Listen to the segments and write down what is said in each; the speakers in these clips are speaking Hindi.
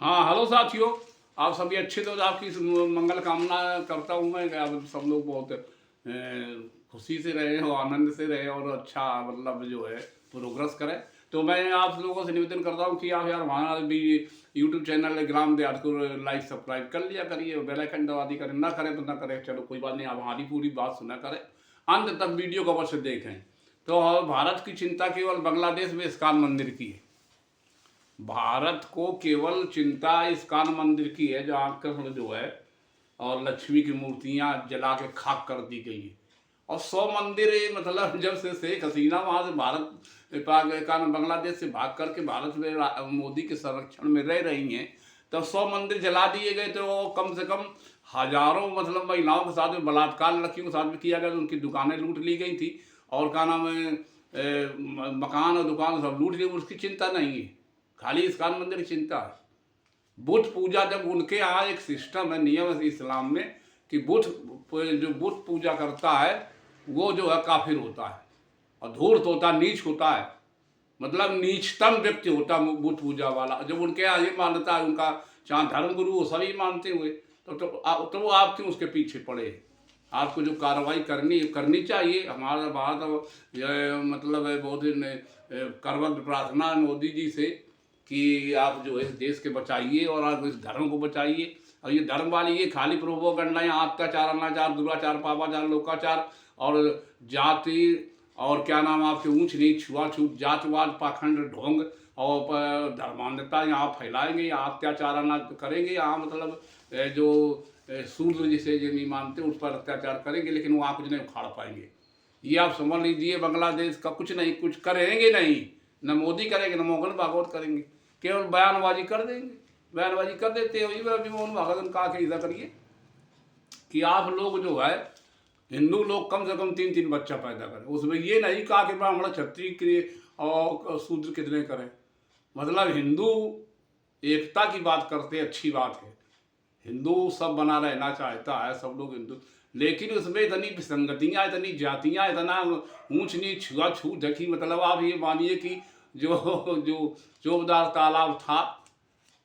हाँ, हेलो साथियों। आप सभी अच्छे तो आपकी मंगल कामना करता हूँ मैं कि आप सब लोग बहुत खुशी से रहे और आनंद से रहे और अच्छा मतलब जो है प्रोग्रेस करें। तो मैं आप लोगों से निवेदन करता हूँ कि आप यार हमारा भी यूट्यूब चैनल है ग्राम देहात को लाइक सब्सक्राइब कर लिया करिए, बेल आइकन दबा दी करें, ना करें तो ना करें, चलो कोई बात नहीं, आप हमारी पूरी बात सुना करें, अंत तक वीडियो को अवश्य देखें। तो भारत की चिंता केवल बांग्लादेश में इस्कॉन मंदिर की है। भारत को केवल चिंता इस्कॉन मंदिर की है, जहाँ कृष्ण जो है और लक्ष्मी की मूर्तियां जला के खाक कर दी गई है। और 100 मंदिर मतलब जब से शेख हसीना वहाँ से भारत पाकिस्तान बांग्लादेश से भाग करके भारत में मोदी के संरक्षण में रह रही हैं, तब 100 मंदिर जला दिए गए। तो कम से कम हजारों मतलब महिलाओं के साथ में बलात्कार लड़कियों के साथ में किया गया, तो उनकी दुकानें लूट ली गई थी और क्या नाम है मकान और दुकान सब लूट ली। उसकी चिंता नहीं है, खाली इस्कॉन मंदिर की चिंता है। बुत पूजा, जब उनके यहाँ एक सिस्टम है, नियम है इस्लाम में कि जो बुत पूजा करता है वो जो है काफिर होता है और धूर्त होता है, नीच होता है, मतलब नीचतम व्यक्ति होता है बुत पूजा वाला। जब उनके यहाँ ये मान्यता है, उनका चाहे धर्म गुरु वो सभी मानते हुए, तो वो आप क्यों उसके पीछे पड़े। आपको जो कार्रवाई करनी करनी चाहिए। हमारा बात मतलब है बहुत ही करवट प्रार्थना है मोदी जी से कि आप जो है इस देश के बचाइए और आप इस धर्म को बचाइए। और ये धर्म वाली ये खाली प्रोपोगंडा, यहाँ अत्याचार अनाचार दुराचार पापाचार लोकाचार और जाति और क्या नाम आपके ऊंच नीच छुआछूत जातवाद पाखंड ढोंग और धर्मांधता यहाँ फैलाएंगे, यहाँ अत्याचार अनाचार करेंगे, यहाँ मतलब जो शूद्र जिसे जो नहीं मानते उस पर अत्याचार करेंगे, लेकिन वहाँ कुछ नहीं उखाड़ पाएंगे। ये आप समझ लीजिए, बांग्लादेश का कुछ नहीं, कुछ करेंगे नहीं, न मोदी करेंगे न मोहन भागवत करेंगे, केवल बयानबाजी कर देंगे। बयानबाजी कर देते हैं। वही मोहन भागवत ने कहा कि ऐसा करिए कि आप लोग जो है हिंदू लोग कम से कम 3-3 बच्चा पैदा करें। उसमें ये नहीं कहा कि ब्राह्मण क्षत्रिय और शूद्र कितने करें। मतलब हिंदू एकता की बात करते, अच्छी बात है, हिंदू सब बना रहना चाहता है, सब लोग हिंदू, लेकिन उसमें इतनी विसंगतियाँ, इतनी जातियाँ, इतना ऊंच नीच छुआछूत है कि मतलब आप ये मानिए कि जो जो चौबदार तालाब था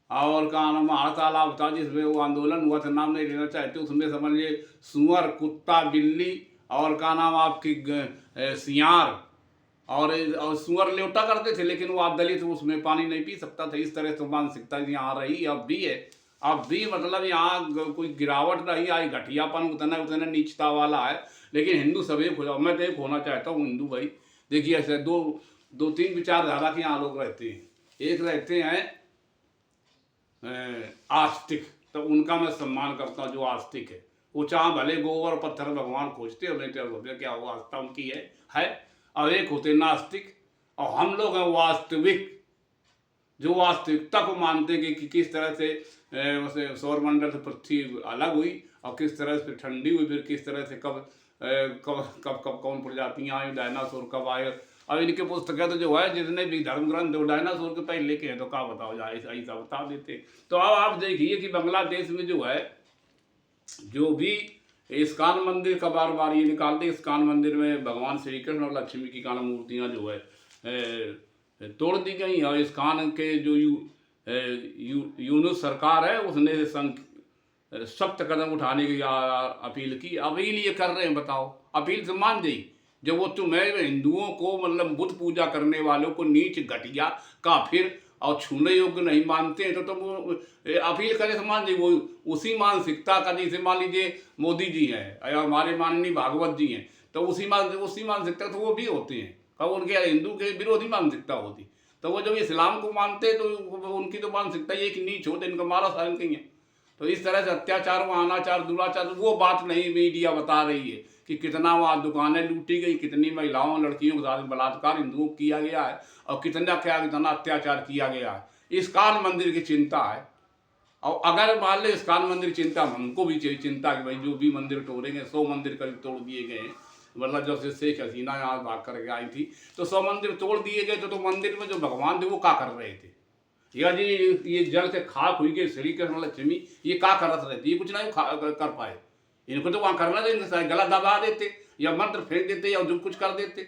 और का नाम आड़ तालाब था जिसमें वो आंदोलन हुआ था, नाम नहीं लेना चाहते, उसमें समझिए सुअर कुत्ता बिल्ली और का नाम आपकी सियार और सुअर ल्योटा करते थे, लेकिन वो आप दलित उसमें पानी नहीं पी सकता था। इस तरह से मानसिकता यहाँ रही, अब भी है। अब भी मतलब यहाँ कोई गिरावट नहीं आई, घटियापन उतना उतना नीचता वाला है, लेकिन हिंदू सब एक हो जाओ। मैं तो एक होना चाहता हूँ हिंदू भाई। देखिए ऐसे दो तीन विचारधारा के यहाँ लोग रहते हैं। एक रहते हैं आस्तिक, तो उनका मैं सम्मान करता हूँ। जो आस्तिक है वो चाहे भले गोबर पत्थर भगवान खोजते हो, नहीं तो क्या वो आस्था उनकी है। और एक होते नास्तिक, और हम लोग हैं वास्तविक, जो वास्तविकता को मानते हैं कि किस तरह से सौरमंडल से पृथ्वी अलग हुई और किस तरह से ठंडी हुई, फिर किस तरह से कब कब कब कब कौन प्रजातियाँ आई, डायनासोर कब आए। अब इनके पुस्तकें तो जो है जितने भी धर्म ग्रंथ वो डायनासोर के पहले के हैं, तो क्या बताओ जाए, ऐसा बता देते। तो अब आप देखिए कि बांग्लादेश में जो है जो भी इस्कॉन मंदिर का बार बार ये निकालते, इस्कॉन मंदिर में भगवान श्री कृष्ण और लक्ष्मी की काला मूर्तियाँ जो है तोड़ दी गई। और इस्कॉन के जो यूनुस सरकार है उसने सख्त कदम उठाने की अपील की। अपील ये कर रहे हैं, बताओ, अपील से मान जाइए। जब वो तुम्हें हिंदुओं को मतलब बुद्ध पूजा करने वालों को नीच घटिया काफिर और छूने योग्य नहीं मानते हैं, तो तुम अपील करे तो मान जाइए। वो उसी मानसिकता का, जैसे मान लीजिए मोदी जी हैं या हमारे माननीय भागवत जी हैं, तो उसी मानसिकता तो वो भी होते हैं। कब उनके हिंदू के विरोधी मानसिकता होती, तो वो जब इस्लाम को मानते हैं तो उनकी तो मानसिकता ये कि नीच होते, इनका मारा सारण कहीं है। तो इस तरह से अत्याचार व अनाचार दुराचार वो बात नहीं मीडिया बता रही है कि कितना वहाँ दुकानें लूटी गई, कितनी महिलाओं लड़कियों के साथ बलात्कार हिंदुओं को किया गया है और कितना अत्याचार किया गया है। इस्कॉन मंदिर की चिंता है। और अगर मान लो इस्कॉन मंदिर चिंता, हमको भी चिंता कि भाई जो भी मंदिर तोड़ेंगे, 100 मंदिर करीब तोड़ दिए गए हैं। मतलब जब से शेख हसीना यहाँ भाग करके आई थी तो 100 मंदिर तोड़ दिए गए। तो मंदिर में जो भगवान थे वो क्या कर रहे थे, या जी ये जल से खाक हुई गई श्री कृष्ण लक्ष्मी, ये क्या करत रहती, ये कुछ नहीं कर पाए। इनको तो वहाँ करना था, इनके गला दबा देते या मंत्र फेंक देते या जो कुछ कर देते।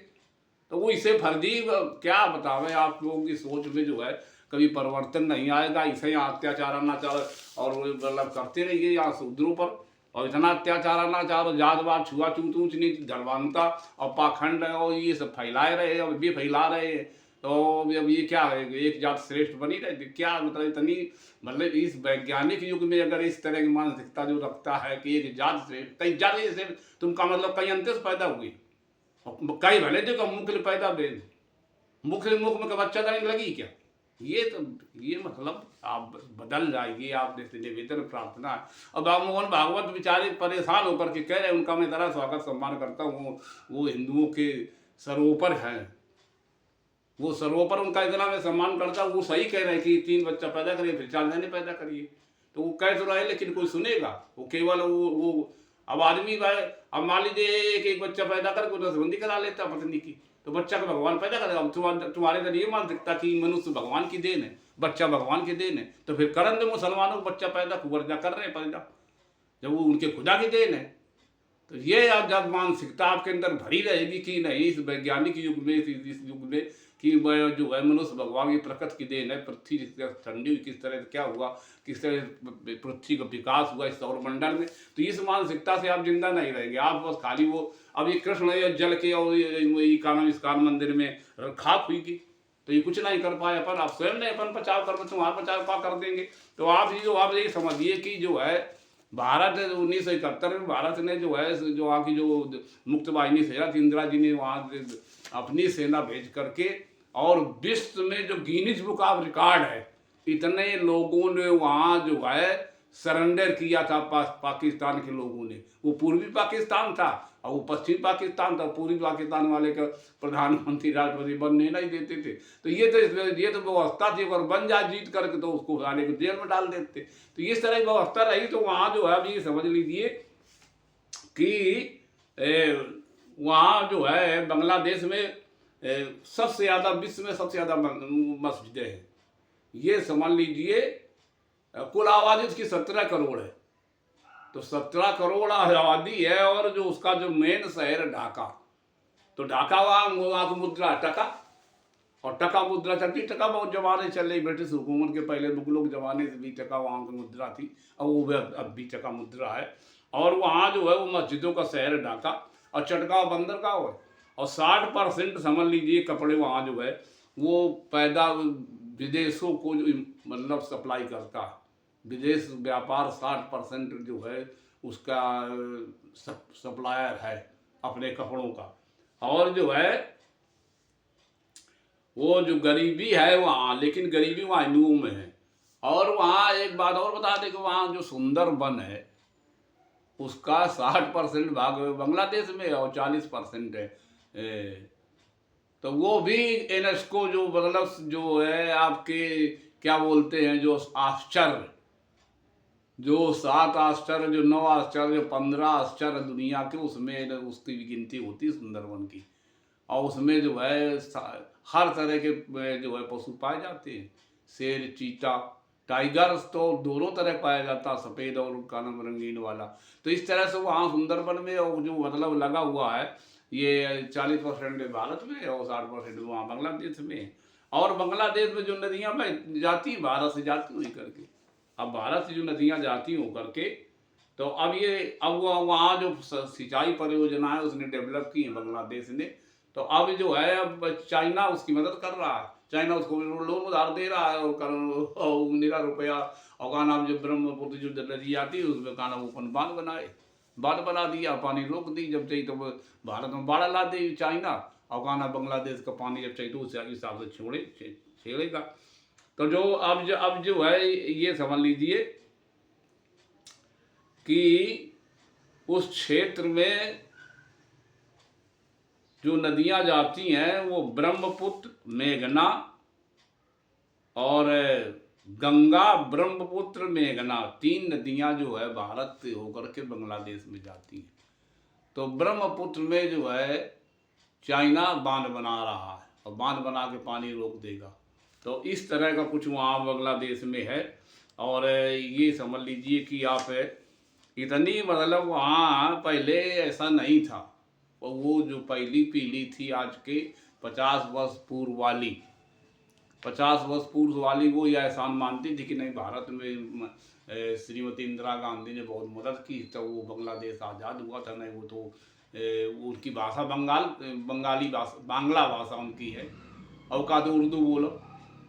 तो वो इसे फर्जी क्या बतावे, आप लोगों की सोच में जो है कभी परिवर्तन नहीं आएगा। इसे यहाँ अत्याचार अनाचार और वो मतलब करते रहिए यहाँ शूद्रों पर, और इतना अत्याचार अनाचार और जातवाद छुआछूत ऊंच नीच धर्मांधता और पाखंड और ये सब फैलाए रहे और भी फैला रहे हैं। तो अब ये क्या है, एक जात श्रेष्ठ बनी रहे क्या, मतलब इतनी मतलब इस वैज्ञानिक युग में अगर इस तरह की मानसिकता जो रखता है कि एक जात श्रेष्ठ, कई जात श्रेष्ठ, तुमका मतलब कई अंतर से पैदा हुई, कई भले जो मुख्य पैदा बेन मुख में का बच्चा देने लगी क्या, ये तो ये मतलब आप बदल जाएगी। आप जैसे निवेदन प्रार्थना है। और बाबू मोहन भागवत बेचारे परेशान होकर के कह रहे हैं, उनका मैं तरह स्वागत सम्मान करता हूँ, वो हिंदुओं के सर्वोपर हैं, वो सर्वोपर उनका इतना मैं सम्मान करता हूँ। वो सही कह रहे हैं कि 3 बच्चा पैदा करिए फिर 4 जने पैदा करिए, तो वो कह तो रहे लेकिन कोई सुनेगा, वो केवल वो अब आदमी अब मान लीजिए एक बच्चा पैदा करके नसबंदी करा लेता पत्नी की, तो बच्चा का भगवान पैदा करेगा। अब तुम्हारे अंदर ये मानसिकता कि मनुष्य भगवान की देन है, बच्चा भगवान की देन है, तो फिर करन दे मुसलमानों को बच्चा पैदा कुबर्जा कर रहे हैं पैदा, जब वो उनके खुदा की देन है। तो ये जब मानसिकता आपके अंदर भरी रहेगी कि नहीं इस वैज्ञानिक युग में, इस युग में कि जो है मनुष्य भगवान की प्रकृति की देन है, पृथ्वी जिस तरह ठंडी हुई, किस तरह क्या हुआ, किस तरह पृथ्वी का विकास हुआ इस सौरमंडल में, तो इस मानसिकता से आप जिंदा नहीं रहेंगे। आप बस खाली वो अब ये कृष्ण जल के और इस्कान मंदिर में खाक हुई की, तो ये कुछ नहीं कर पाए अपन, आप स्वयं ने अपन बचाव कर, तुम्हारा बचाव क्या कर देंगे। तो आप ये समझिए कि जो है भारत 1971 में भारत ने जो है जो वहाँ की जो मुक्त वाहिनी सेना थी, इंदिरा जी ने वहाँ अपनी सेना भेज करके, और विश्व में जो गिनीज बुक ऑफ रिकॉर्ड है, इतने लोगों ने वहाँ जो है सरेंडर किया था पाकिस्तान के लोगों ने। वो पूर्वी पाकिस्तान था और वो पश्चिमी पाकिस्तान था, पूर्वी पाकिस्तान वाले का प्रधानमंत्री राष्ट्रपति बनने नहीं देते थे। तो ये तो व्यवस्था थी, अगर बन जाए जीत करके तो उसको आने को जेल में डाल देते। तो इस तरह की व्यवस्था रही। तो वहाँ जो है अब ये समझ लीजिए कि वहाँ जो है बांग्लादेश में सबसे ज़्यादा, विश्व में सबसे ज़्यादा मस्जिदें हैं। ये समझ लीजिए कुल आबादी उसकी 17 करोड़ है, तो 17 करोड़ आबादी है। और जो उसका जो मेन शहर ढाका, तो ढाका वहाँ की मुद्रा टका, और टका मुद्रा चलती। टका बहुत जमाने चल रही, ब्रिटिश हुकूमत के पहले मुगलों के ज़माने से भी टका वहाँ की मुद्रा थी, और वो भी अब भी टका मुद्रा है। और वहाँ जो है वो मस्जिदों का शहर ढाका, और चटगांव बंदरगाह है। और 60% समझ लीजिए कपड़े वहाँ जो है वो पैदा विदेशों को मतलब सप्लाई करता है। विदेश व्यापार 60% जो है उसका सप्लायर है अपने कपड़ों का। और जो है वो जो गरीबी है वहाँ, लेकिन गरीबी वहाँ हिंदुओं में है। और वहाँ एक बात और बता दें कि वहाँ जो सुंदरबन है उसका 60% भाग बांग्लादेश में है और 40% है। तो वो भी यूनेस्को जो मतलब जो है आपके क्या बोलते हैं, जो आश्चर्य, जो 7 आश्चर्य, जो 9 आश्चर्य, जो 15 आश्चर्य दुनिया के, उसमें उसकी भी गिनती होती है सुंदरबन की। और उसमें जो है हर तरह के जो है पशु पाए जाते हैं, शेर, चीता, टाइगर्स तो दोनों तरह पाया जाता, सफ़ेद और काला रंगीन वाला। तो इस तरह से वहाँ सुंदरबन में और जो मतलब लगा हुआ है, ये 40% भारत में और 60% वहाँ बांग्लादेश में। और बांग्लादेश में जो नदियाँ में जाती भारत से जाती हुई करके, अब भारत से जो नदियाँ जाती हो करके, तो अब वहाँ जो सिंचाई परियोजना है उसने डेवलप की है बांग्लादेश ने। तो अब जो है अब चाइना उसकी मदद कर रहा है, चाइना उसको लोन उधार दे रहा है, और निरा रुपया, और का नाम जो ब्रह्मपुत्र जो नदी आती है उसमें का नाम ओपन बांध बना दिया, पानी रोक दी, जब चाहिए तो भारत में बाढ़ ला दी चाइना, और का नाम बांग्लादेश का पानी जब चाहिए तो उस हिसाब से छेड़ेगा। तो जो अब जो है ये समझ लीजिए कि उस क्षेत्र में जो नदियां जाती हैं वो ब्रह्मपुत्र, मेघना और गंगा, ब्रह्मपुत्र, मेघना, 3 नदियां जो है भारत से होकर के बांग्लादेश में जाती हैं। तो ब्रह्मपुत्र में जो है चाइना बांध बना रहा है और बांध बना के पानी रोक देगा। तो इस तरह का कुछ वहाँ बांग्लादेश में है। और ये समझ लीजिए कि आप इतनी मतलब वहाँ पहले ऐसा नहीं था। और वो जो पहली पीढ़ी थी आज के 50 वर्ष पूर्व वाली, 50 वर्ष पूर्व वाली वो यह एहसान मानती थी कि नहीं, भारत में श्रीमती इंदिरा गांधी ने बहुत मदद की तो वो बांग्लादेश आज़ाद हुआ था। नहीं, वो तो वो उनकी भाषा बंगाली भाषा, बांग्ला भाषा उनकी है। और कहा तो उर्दू बोलो।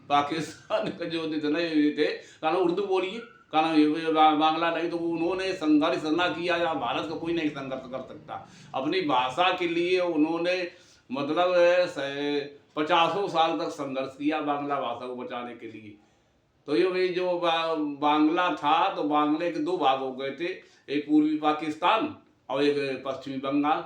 पाकिस्तान का जो जितने ये थे, कहना उर्दू बोलिए, कहना ये बांग्ला नहीं। तो उन्होंने संघर्ष ना किया, या भारत का कोई नहीं संघर्ष कर सकता अपनी भाषा के लिए। उन्होंने मतलब 50 साल तक संघर्ष किया बांग्ला भाषा को बचाने के लिए। तो ये जो बांग्ला था, तो बांग्ले के दो भाग हो गए थे, एक पूर्वी पाकिस्तान और एक पश्चिमी बंगाल।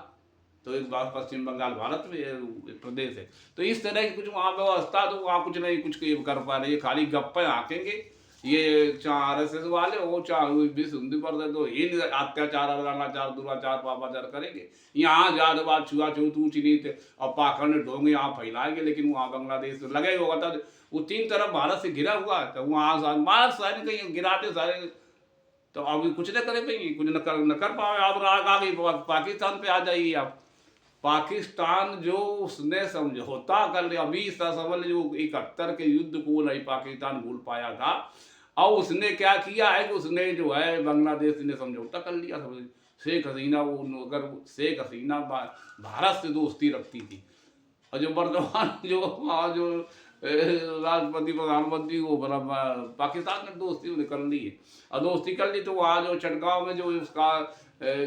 तो एक बार पश्चिम बंगाल भारत में एक प्रदेश है। तो इस तरह की कुछ वहाँ व्यवस्था, तो वहाँ कुछ नहीं कुछ कर पा रहे, खाली गप्पे हाँकेंगे ये चाहे RSS वाले हो, चाहे विश्व हिंदू परिषद हो, इन अत्याचार, अनाचार, दुराचार, पापाचार करेंगे। यहाँ जातवाद, छुआछूत, ऊंच नीच और पाखंड ढोंगे यहाँ फैलाएंगे। लेकिन वहाँ बांग्लादेश लगे होगा था, वो 3 तरफ भारत से घिरा हुआ है। तो वहाँ भारत सारे कहीं गिराते सारे, तो अब कुछ न करे पाएंगे, कुछ न कर पाए। आप आगे पाकिस्तान पे आ जाइए आप। पाकिस्तान जो उसने समझौता कर लिया, अभी समझ जो 71 के युद्ध को नहीं पाकिस्तान भूल पाया था। और उसने क्या किया है कि उसने जो है बांग्लादेश ने समझौता कर लिया। समझ, शेख हसीना, वो अगर शेख हसीना भारत से दोस्ती रखती थी, और जो वर्तमान जो वहाँ जो राष्ट्रपति प्रधानमंत्री वो पाकिस्तान ने दोस्ती कर ली है। और दोस्ती कर ली तो वहाँ जो चटगांव में जो उसका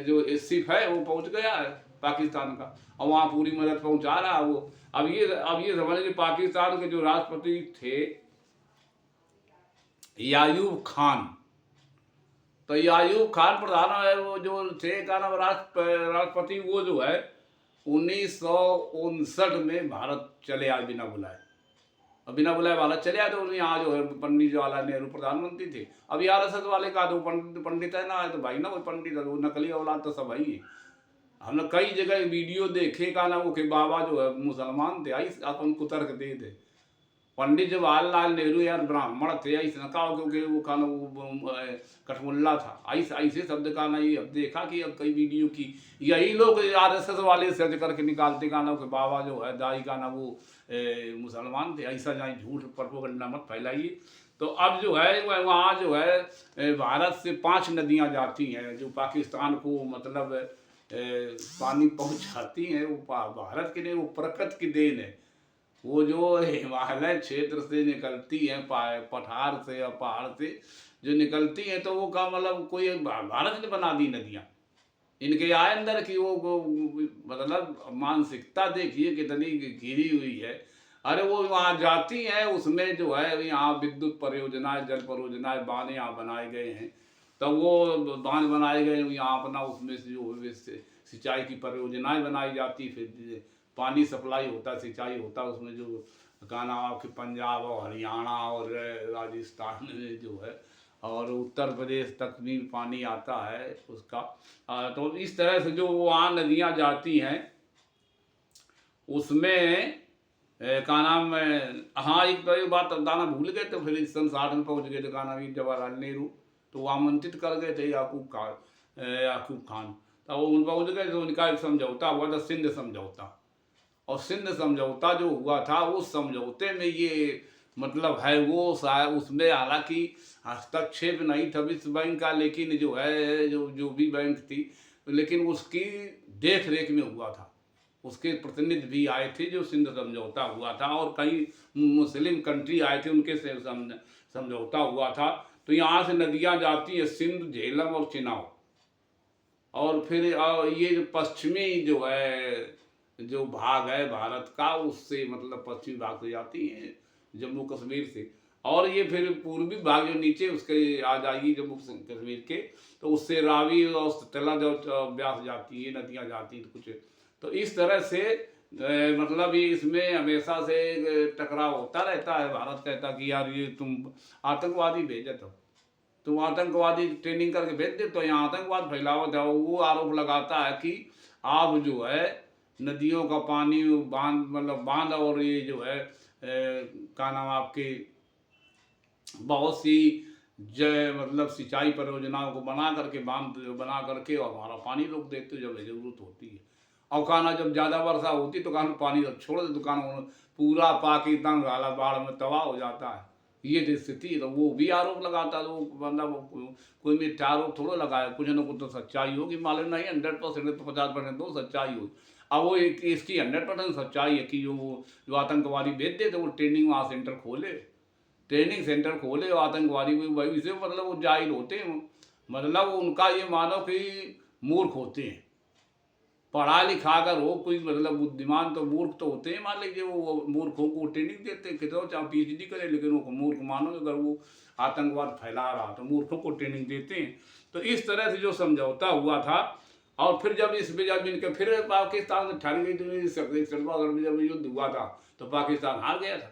जो सिख है वो पहुँच गया है पाकिस्तान का, और वहाँ पूरी मदद पहुँचा रहा है वो। अब ये समझ लीजिए, पाकिस्तान के जो राष्ट्रपति थे यायूब खान, तो यायूब खान प्रधान है, वो जो थे का नाम राष्ट्रपति, वो जो है 1959 में भारत चले आए बिना बुलाए। अब बिना बुलाए भारत चले आए। तो यहाँ जो है पंडित जवाहरलाल नेहरू प्रधानमंत्री थे। अब RSS वाले का तो पंडित है ना, है तो भाई ना, वो पंडित है, वो नकली औलाद तो सब ही है। हमने कई जगह वीडियो देखे का ना, वो के बाबा जो है मुसलमान थे, आई अपन कुतर्क दे थे। पंडित जवाहरलाल नेहरू यार ब्राह्मण थे, ऐसे न कहा, क्योंकि वो खाना वो कठमुल्ला था, ऐसे शब्द का ना। ये अब देखा कि अब कई वीडियो की यही लोग RSS वाले सर्च करके निकालते का ना कि बाबा जो है दाई का ना वो मुसलमान थे। ऐसा जाए झूठ प्रोपेगेंडा मत फैलाइए। तो अब जो है वहाँ जो है भारत से 5 नदियाँ जाती हैं जो पाकिस्तान को मतलब पानी पहुँचाती हैं। वो भारत के लिए वो प्रकृति की देन है। वो जो हिमालय क्षेत्र से निकलती हैं, पठार से या पहाड़ से जो निकलती हैं, तो वो का मतलब कोई भारत ने बना दी नदियाँ। इनके आए अंदर की वो मतलब मानसिकता देखिए कितनी घिरी हुई है। अरे वो वहाँ जाती हैं, उसमें जो है यहाँ विद्युत परियोजनाएं, जल परियोजनाएं, बांध यहाँ बनाए गए हैं। तब वो बांध बनाए गए यहाँ अपना, उसमें से जो सिंचाई की परियोजनाएं बनाई जाती, फिर पानी सप्लाई होता, सिंचाई होता। उसमें जो का नाम आपके पंजाब और हरियाणा और राजस्थान में जो है और उत्तर प्रदेश तक भी पानी आता है उसका। तो इस तरह से जो वहाँ नदियाँ जाती हैं उसमें का नाम हाँ, एक बात बताना भूल गए। तो फिर 60 में पहुँच गए थे का नाम जवाहरलाल नेहरू, तो वो आमंत्रित कर गए थे याकूब खान। तो वो उन पहुँच गए, तो उनका एक समझौता हुआ था, सिंध समझौता। और सिंध समझौता जो हुआ था, उस समझौते में ये मतलब है वो शायद उसमें हालांकि हस्तक्षेप नहीं था विश्व बैंक का, लेकिन जो है जो भी बैंक थी, लेकिन उसकी देख रेख में हुआ था। उसके प्रतिनिधि भी आए थे जो सिंध समझौता हुआ था, और कई मुस्लिम कंट्री आए थे, उनके से समझौता हुआ था। तो यहाँ से नदियाँ जाती हैं सिंध, झेलम और चिनाब। और फिर ये जो पश्चिमी जो है जो भाग है भारत का, उससे मतलब पश्चिमी भाग से जाती हैं जम्मू कश्मीर से। और ये फिर पूर्वी भाग जो नीचे उसके आ जाएगी जम्मू कश्मीर के, तो उससे रावी और सतला जो ब्यास जाती है, नदियाँ जाती हैं कुछ। तो इस तरह से मतलब ये इसमें हमेशा से टकराव होता रहता है। भारत कहता कि यार ये तुम आतंकवादी भेजे, तो तुम आतंकवादी ट्रेनिंग करके भेज दे, तो यहाँ आतंकवाद फैलावत है। वो आरोप लगाता है कि आप जो है नदियों का पानी बांध मतलब बांध और ये जो है का नाम आपके बहुत सी मतलब सिंचाई परियोजनाओं को बना करके, बांध बना करके और हमारा पानी रोक देते जब जरूरत होती है। और खाना जब ज़्यादा वर्षा होती तो खाना पानी जब छोड़ दे तो खाना पूरा पाकिस्तान गाला बाढ़ में तबाह हो जाता है। ये जो स्थिति है, तो वो भी आरोप लगाता, तो मतलब कोई मिथ्या आरोप थोड़ा लगाया, कुछ ना कुछ तो सच्चाई होगी, मालूम नहीं 100% तो 50% तो सच्चाई होगी। अब वो एक इसकी 100% सच्चाई है कि जो आतंकवादी भेजते थे वो ट्रेनिंग वहाँ सेंटर खोले, ट्रेनिंग सेंटर खोले और आतंकवादी को वही से मतलब वो जाहिल होते हैं, मतलब उनका ये मानो कि मूर्ख होते हैं। पढ़ा लिखा कर हो कोई मतलब बुद्धिमान तो मूर्ख तो होते हैं, मान लीजिए वो मूर्खों को ट्रेनिंग देते हैं, कितना चाहे PhD करे लेकिन वो मूर्ख मानो, अगर वो आतंकवाद फैला रहा तो मूर्खों को ट्रेनिंग देते हैं। तो इस तरह से जो समझौता हुआ था, और फिर जब इस पे जब इनके फिर पाकिस्तान ठहर गई, तो सर्वागढ़ में जब युद्ध हुआ था तो पाकिस्तान हार गया था।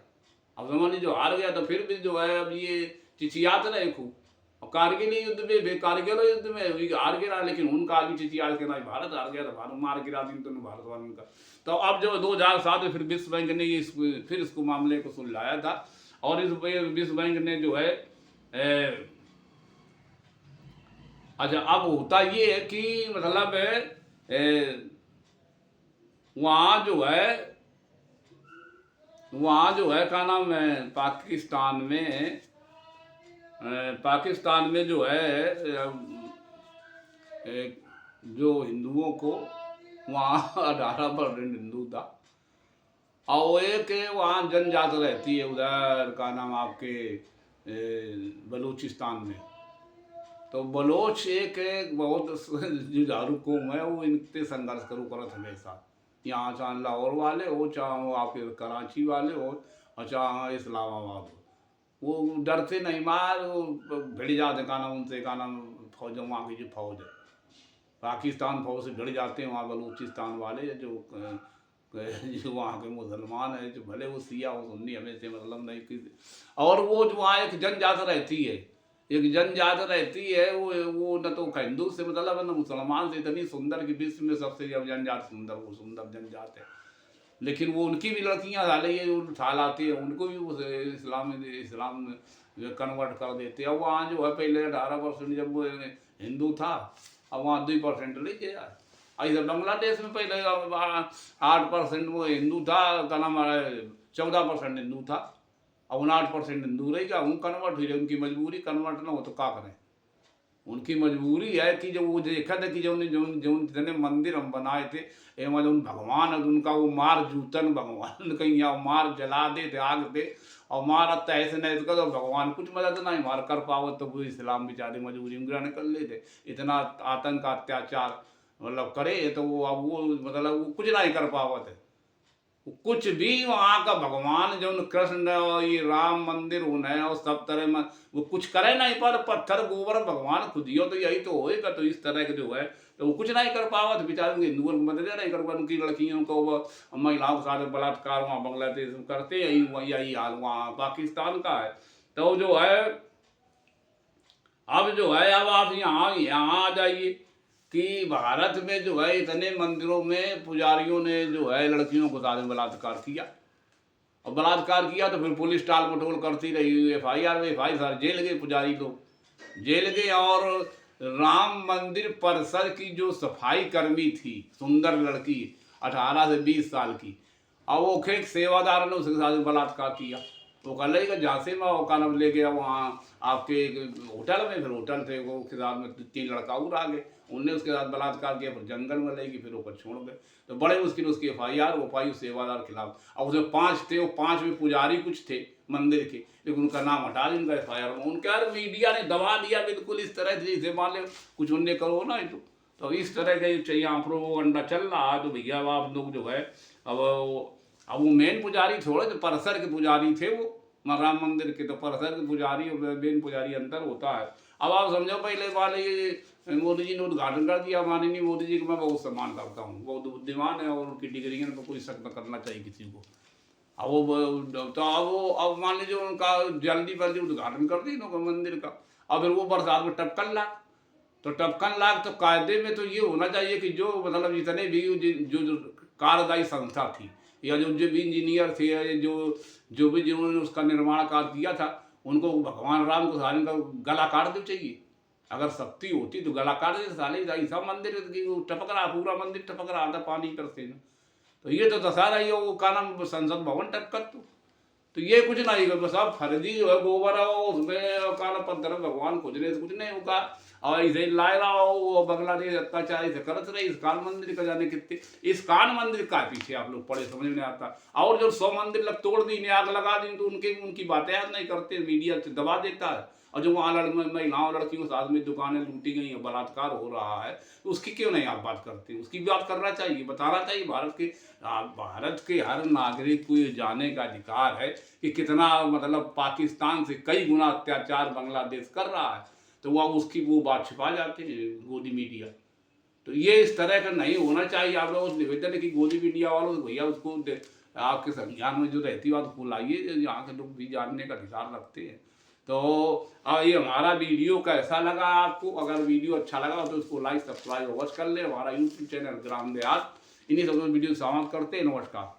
अब समझ लीजिए जो हार गया तो फिर भी जो है अब ये चिचियात रहे खूब, और कारगिल युद्ध में कारगिल युद्ध में हार गिरा, लेकिन उनका भी चिचिया के ना भारत हार गया था, भारत मार गिरा दिन तो भारत वालों का। तो अब जो 2007 में फिर विश्व बैंक ने फिर इसको मामले को सुलझाया था, और इस विश्व बैंक ने जो है अच्छा अब होता ये है कि मतलब वहाँ जो है क्या नाम है, पाकिस्तान में जो है जो हिंदुओं को वहाँ 18% हिंदू था, और एक वहाँ जनजाति रहती है उधर का नाम आपके बलूचिस्तान में। तो बलोच एक बहुत जुझारू कौम है, वो इनसे संघर्ष करो करत हमेशा, यहाँ चाहे लाहौर वाले हो, चाहे वो आपके कराची वाले हो, और चाहे इस्लामाबाद हो, वो डरते नहीं, मार वो भिड़ जाते का नाम उनसे का नाम फौज, वहाँ की जो फौज है पाकिस्तान फौज से भिड़ जाते हैं वहाँ बलूचिस्तान वाले जो वहाँ के मुसलमान है, जो भले वो सिया हो सुन्नी हमें से मतलब नहीं किसी, और वो जो वहाँ एक जनजाति रहती है, वो न तो हिंदू से मतलब न मुसलमान से, इतनी सुंदर कि विश्व में सबसे जब जनजाति सुंदर जनजाति है, लेकिन वो उनकी भी लड़कियाँ डाले ये उठा लाती है, उनको भी वो इस्लाम में कन्वर्ट कर देते हैं। वहाँ जो है पहले 18% जब वो हिंदू था, अब वहाँ 2% ले गया। ऐसे बांग्लादेश में पहले 8% वो हिंदू था, का नाम 14% हिंदू था, अब 59% हिंदू रहेगा, वो कन्वर्ट हुई, उनकी मजबूरी, कन्वर्ट ना हो तो क्या करें, उनकी मजबूरी है कि जब वो देखा था कि जो जितने मंदिर हम बनाए थे एवं जो भगवान है उनका वो मार जूतन भगवान कहीं यहाँ मार जला दे थे आग दे, और मार अब ऐसे नहीं तो भगवान कुछ मदद नहीं मार कर पाओ, तो वो इस्लाम बेचारे मजबूरी में ग्रहण कर लेते, इतना आतंक अत्याचार मतलब करे तो वो अब वो मतलब वो कुछ नहीं कर पावत है, कुछ भी वहाँ का भगवान जो कृष्ण और ये राम मंदिर उन्हें और सब तरह में वो कुछ करे नहीं, पर पत्थर गोबर भगवान खुद ही हो, तो यही तो होएगा, तो इस तरह के जो है तो वो कुछ नहीं कर पावा, तो बेचारों के हिंदुओं को मदद नहीं कर पावा, उनकी लड़कियों को महिलाओं के साथ बलात्कार वहाँ बांग्लादेश में करते, यही हाल वहाँ पाकिस्तान का है। तो जो है अब आप यहाँ आ जाइए कि भारत में जो है इतने मंदिरों में पुजारियों ने जो है लड़कियों को साथ में बलात्कार किया, और बलात्कार किया तो फिर पुलिस टाल मटोल करती रही, FIR में FIR जेल गए, पुजारी लोग जेल गए, और राम मंदिर परिसर की जो सफाई कर्मी थी, सुंदर लड़की 18 से 20 साल की, और वो एक सेवादार ने उसके साथ बलात्कार किया, वो कर लेगा झांसे में वो कानब ले गया वहाँ आपके होटल में, फिर होटल थे वो के साथ में 3 लड़का और आ गए, उनने उसके साथ बलात्कार किया, फिर जंगल में लेगी, फिर ऊपर छोड़ गए, तो बड़े मुश्किल उसकी FIR वो पाई उस सेवादार के खिलाफ, और उसमें 5 थे, वो 5 में पुजारी कुछ थे मंदिर के, लेकिन उनका नाम हटा दिया, उनका FIR में उनका यार मीडिया ने दबा दिया बिल्कुल इस तरह से, जैसे मान लो कुछ उनने करो ना, तो इस तरह का चाहिए यहाँ पर वो अंडा चल रहा है। तो भैया आप लोग जो है अब वो मेन पुजारी थोड़े, जो परिसर के पुजारी थे वो राम मंदिर के, तो परिसर के पुजारी और मेन पुजारी अंतर होता है। अब आप समझो पहले वाले ये मोदी जी ने उद्घाटन कर दिया, माननीय मोदी जी को मैं बहुत सम्मान करता हूँ, बहुत बुद्धिमान है, और उनकी डिग्रियों पर कोई शक न करना चाहिए किसी को। अब मान लीजिए उनका जल्दी उद्घाटन कर दिया मंदिर का, अब फिर वो बरसात में टपकन लाग, तो कायदे में तो ये होना चाहिए कि जो मतलब जितने भी जो कार्यदायी संस्था थी, या जो भी इंजीनियर थे, या जो भी जिन्होंने उसका निर्माण कार्य किया था, उनको भगवान राम को सारे का गला काट देना चाहिए, अगर शक्ति होती तो गला काट देते साले, ऐसा मंदिर की वो टपक रहा, पूरा मंदिर टपक रहा था पानी पर से ना। तो ये तो दशा रही हो वो का नाम संसद भवन टक्कर तो ये कुछ नहीं बस अब फर्जी जो है गोबर है उसमें काला पत्थर भगवान कुछ नहीं कुछ नहीं होगा। और ऐसे ही लाए रहा हो वो बांग्लादेश अत्याचार ऐसे करत रहे। इस्कान मंदिर का जाने कितने, इस्कान मंदिर का पीछे आप लोग पढ़े समझ में आता। और जब 100 मंदिर लग तोड़ दी ने आग लगा दी तो उनकी बातें याद नहीं करते, मीडिया से दबा देता है। और जो वहाँ महिलाओं लड़कियों के साथ में दुकानें लूटी गई हैं, बलात्कार हो रहा है, तो उसकी क्यों नहीं आप बात करते? उसकी बात करना चाहिए, बताना चाहिए। भारत के हर नागरिक को ये जानने का अधिकार है कि कितना मतलब पाकिस्तान से कई गुना अत्याचार बांग्लादेश कर रहा है। तो वह उसकी वो बात छिपा जाते हैं गोदी मीडिया। तो ये इस तरह का नहीं होना चाहिए। आप लोग निवेदन है कि गोदी मीडिया वालों भैया उसको आपके संज्ञान में जो रहती बात उसको लाइए, यहाँ के लोग भी जानने का अधिकार रखते हैं। तो ये हमारा वीडियो कैसा लगा आपको? अगर वीडियो अच्छा लगा तो उसको लाइक सब्सक्राइब अवश्य कर ले। हमारा यूट्यूब चैनल ग्राम देहात इन्हीं सब वीडियो समाप्त करते हैं। नमस्कार।